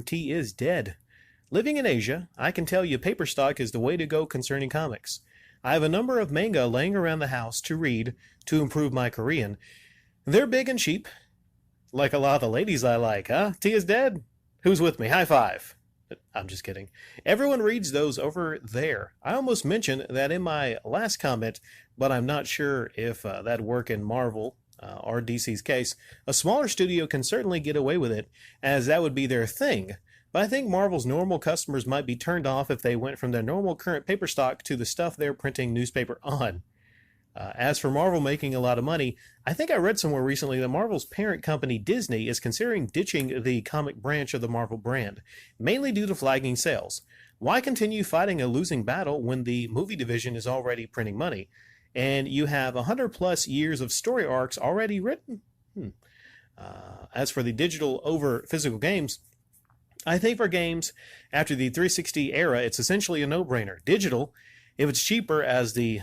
Tea is dead. Living in Asia, I can tell you paper stock is the way to go concerning comics. I have a number of manga laying around the house to read to improve my Korean. They're big and cheap, like a lot of the ladies I like, huh? Tea is dead. Who's with me? High five. I'm just kidding. Everyone reads those over there. I almost mentioned that in my last comment, but I'm not sure if that'd work in Marvel or DC's case. A smaller studio can certainly get away with it, as that would be their thing. But I think Marvel's normal customers might be turned off if they went from their normal current paper stock to the stuff they're printing newspaper on. As for Marvel making a lot of money, I think I read somewhere recently that Marvel's parent company Disney is considering ditching the comic branch of the Marvel brand, mainly due to flagging sales. Why continue fighting a losing battle when the movie division is already printing money, and you have 100 plus years of story arcs already written? As for the digital over physical games, I think for games after the 360 era, it's essentially a no-brainer. Digital, if it's cheaper, as the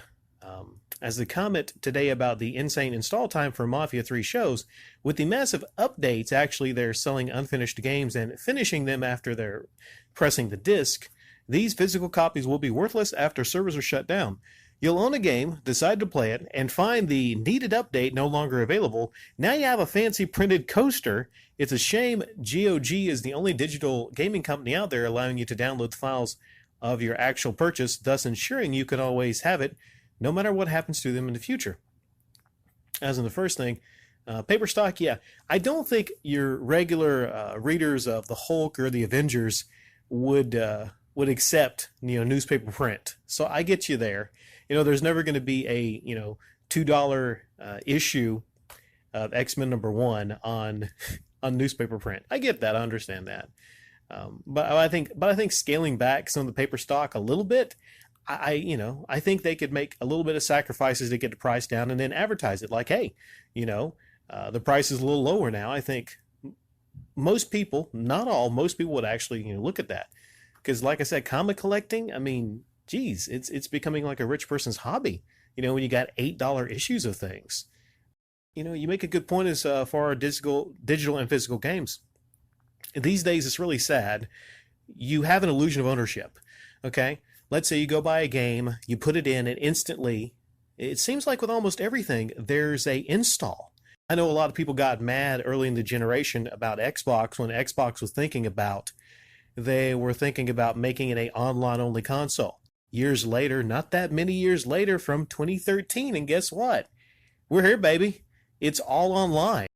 comment today about the insane install time for Mafia 3 shows, with the massive updates, actually they're selling unfinished games and finishing them after they're pressing the disc, these physical copies will be worthless after servers are shut down. You'll own a game, decide to play it, and find the needed update no longer available. Now you have a fancy printed coaster. It's a shame GOG is the only digital gaming company out there allowing you to download files of your actual purchase, thus ensuring you can always have it, no matter what happens to them in the future. As in the first thing, paper stock, yeah. I don't think your regular readers of the Hulk or the Avengers would accept newspaper print. So I get you there. There's never going to be a $2 issue of X-Men #1 on newspaper print. I get that. I understand that. But I think scaling back some of the paper stock a little bit, I think they could make a little bit of sacrifices to get the price down and then advertise it like, hey, the price is a little lower now. I think most people, not all, most people would actually look at that, because like I said, comic collecting, I mean, geez, it's becoming like a rich person's hobby. When you got $8 issues of things. You make a good point as far as digital and physical games. These days, it's really sad. You have an illusion of ownership. Okay, let's say you go buy a game, you put it in, and instantly, it seems like with almost everything, there's a install. I know a lot of people got mad early in the generation about Xbox when Xbox was they were thinking about making it an online-only console. Years later, not that many years later, from 2013, and guess what? We're here, baby. It's all online.